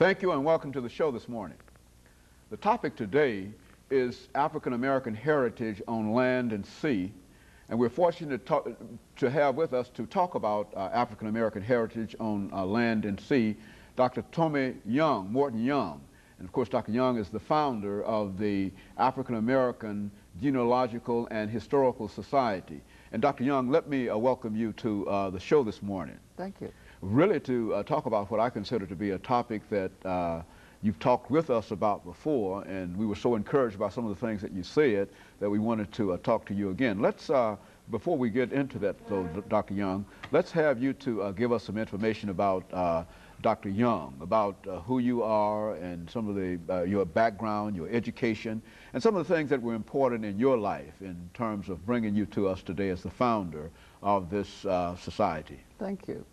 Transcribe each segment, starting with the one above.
Thank you and welcome to the show this morning. The topic today is African American heritage on land and sea, and we're fortunate to have with us to talk about African American heritage on land and sea, Dr. TMYoung, Morton Young. And of course, Dr. Young is the founder of the African American Genealogical and Historical Society. And Dr. Young, let me welcome you to the show this morning. Thank you. Really to talk about what I consider to be a topic that you've talked with us about before, and we were so encouraged by some of the things that you said that we wanted to talk to you again. Let's, before we get into that though, Dr. Young, let's have you to give us some information about Dr. Young, about who you are and some of the, your background, your education, and some of the things that were important in your life in terms of bringing you to us today as the founder of this society. Thank you.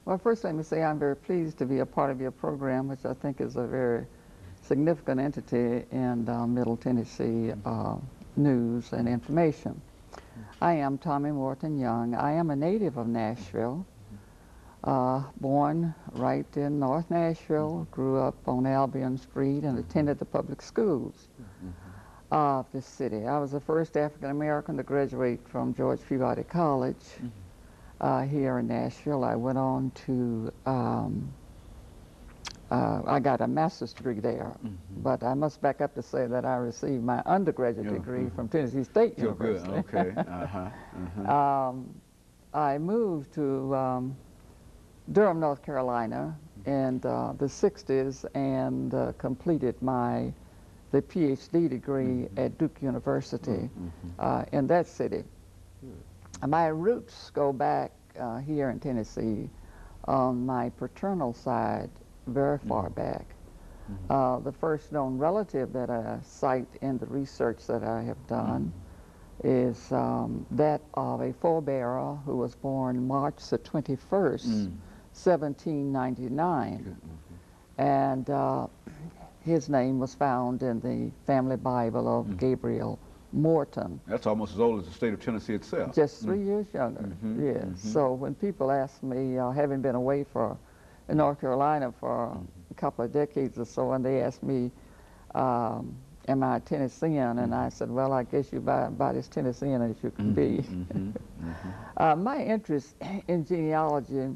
Well, first let me say I'm very pleased to be a part of your program, which I think is a very significant entity in Middle Tennessee news and information. I am Tommy Morton Young. I am a native of Nashville, born right in North Nashville, grew up on Albion Street and attended the public schools of this city. I was the first African American to graduate from George Peabody College here in Nashville. I went on to, I got a master's degree there, but I must back up to say that I received my undergraduate degree from Tennessee State University. Good. Okay. I moved to Durham, North Carolina in the 60s and completed the PhD degree at Duke University in that city. My roots go back here in Tennessee on my paternal side very far back. The first known relative that I cite in the research that I have done is that of a forebearer who was born March the 21st, 1799. And his name was found in the family Bible of Gabriel Morton. That's almost as old as the state of Tennessee itself. Just 3 years younger, yes. So when people ask me, having been away in North Carolina for a couple of decades or so, and they ask me, am I a Tennessean? And I said, well, I guess you're about as Tennessean as you can be. My interest in genealogy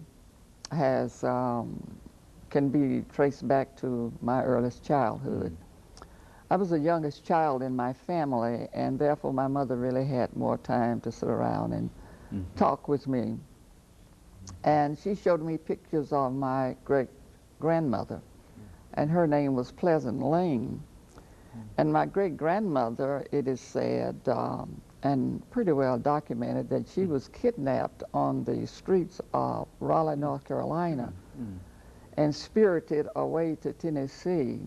can be traced back to my earliest childhood. I was the youngest child in my family, and therefore my mother really had more time to sit around and talk with me. And she showed me pictures of my great-grandmother, and her name was Pleasant Lane. And my great-grandmother, it is said, and pretty well documented, that she was kidnapped on the streets of Raleigh, North Carolina, and spirited away to Tennessee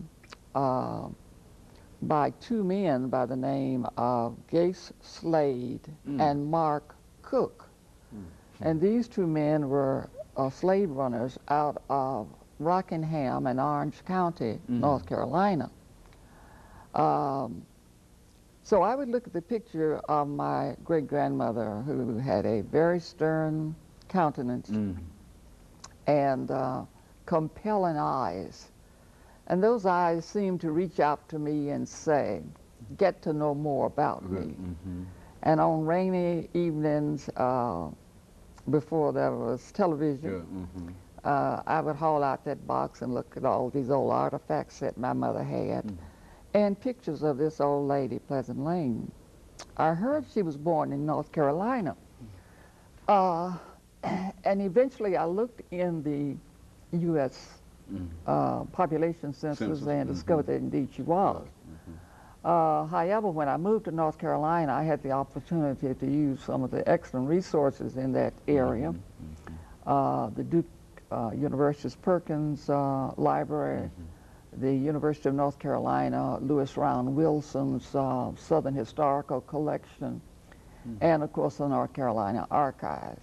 by two men by the name of Gase Slade and Mark Cook. And these two men were slave runners out of Rockingham and Orange County, North Carolina. So I would look at the picture of my great-grandmother, who had a very stern countenance and compelling eyes. And those eyes seemed to reach out to me and say, get to know more about me. And on rainy evenings, before there was television, I would haul out that box and look at all these old artifacts that my mother had, and pictures of this old lady, Pleasant Lane. I heard she was born in North Carolina. And eventually I looked in the U.S. Population census and discovered that indeed she was. However, when I moved to North Carolina, I had the opportunity to use some of the excellent resources in that area. The Duke University's Perkins Library, the University of North Carolina, Lewis Round Wilson's Southern Historical Collection, and of course the North Carolina Archives.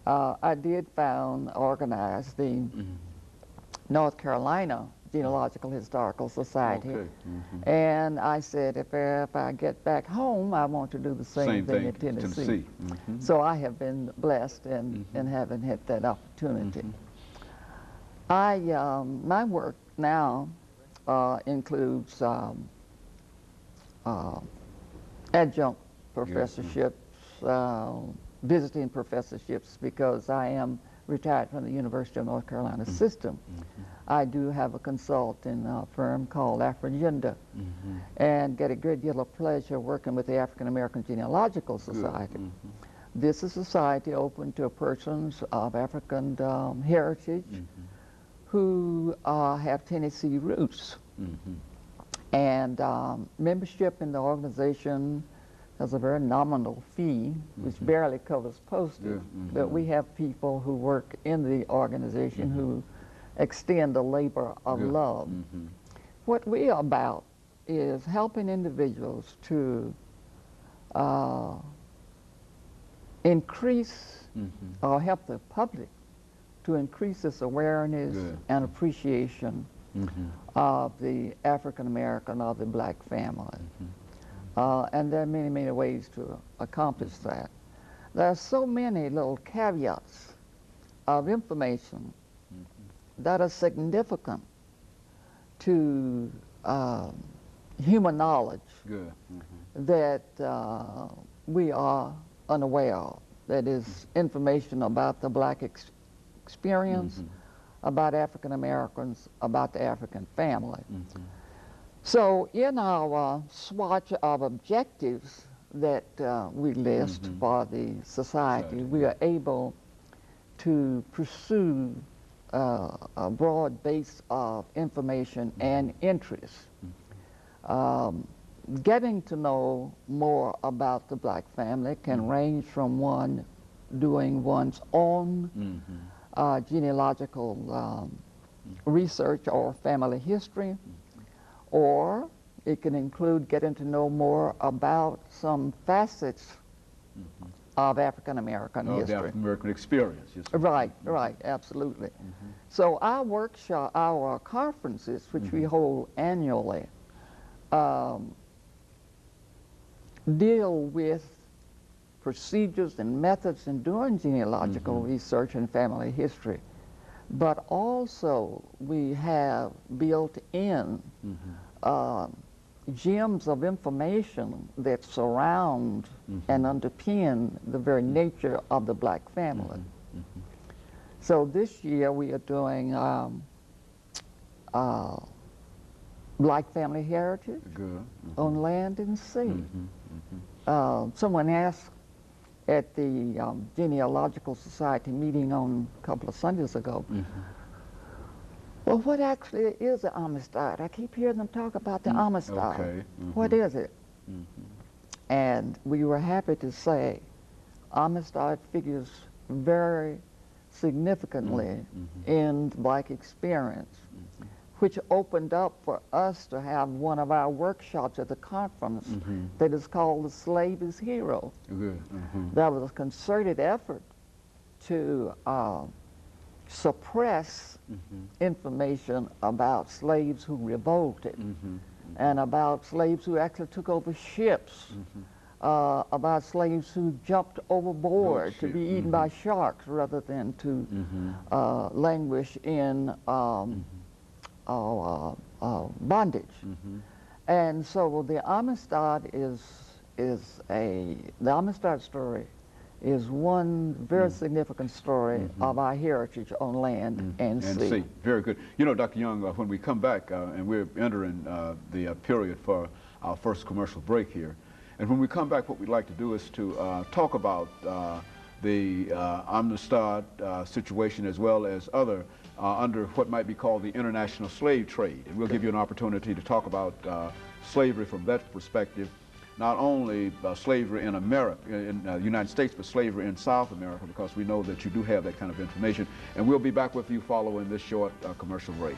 I did organize the North Carolina Genealogical Historical Society. And I said, if I get back home, I want to do the same thing in Tennessee. So I have been blessed in having had that opportunity. My work now includes adjunct professorships, visiting professorships, because I am retired from the University of North Carolina system. I do have a consulting firm called Afragenda, and get a great deal of pleasure working with the African American Genealogical Society. This is a society open to persons of African heritage who have Tennessee roots. And membership in the organization has a very nominal fee, which barely covers postage. But we have people who work in the organization who extend the labor of love. What we are about is helping individuals to increase or help the public to increase its awareness and appreciation of the African American or the black family. And there are many, many ways to accomplish that. There are so many little caveats of information that are significant to human knowledge that we are unaware of. That is information about the black experience, about African Americans, about the African family. So in our swatch of objectives that we list for the society, we are able to pursue a broad base of information and interest. Getting to know more about the black family can range from one doing one's own genealogical research or family history, or it can include getting to know more about some facets of African American history. The African American experience. Right, right, absolutely. So our workshop, our conferences, which we hold annually, deal with procedures and methods in doing genealogical research and family history. But also we have built in gems of information that surround and underpin the very nature of the black family. So this year we are doing black family heritage on land and sea. Someone asked at the Genealogical Society meeting on a couple of Sundays ago, well, what actually is the Amistad? I keep hearing them talk about the Amistad. What is it? And we were happy to say Amistad figures very significantly in the black experience, which opened up for us to have one of our workshops at the conference that is called The Slave is Hero. That was a concerted effort to suppress information about slaves who revolted, and about slaves who actually took over ships, about slaves who jumped overboard to be eaten by sharks rather than to languish in bondage. And so the Amistad the Amistad story is one very significant story of our heritage on land and sea. Very good. You know, Dr. Young, when we come back, and we're entering the period for our first commercial break here, and when we come back, what we'd like to do is to talk about the Amistad situation, as well as other under what might be called the international slave trade. And we'll give you an opportunity to talk about slavery from that perspective, not only slavery in America, in the United States, but slavery in South America, because we know that you do have that kind of information. And we'll be back with you following this short commercial break.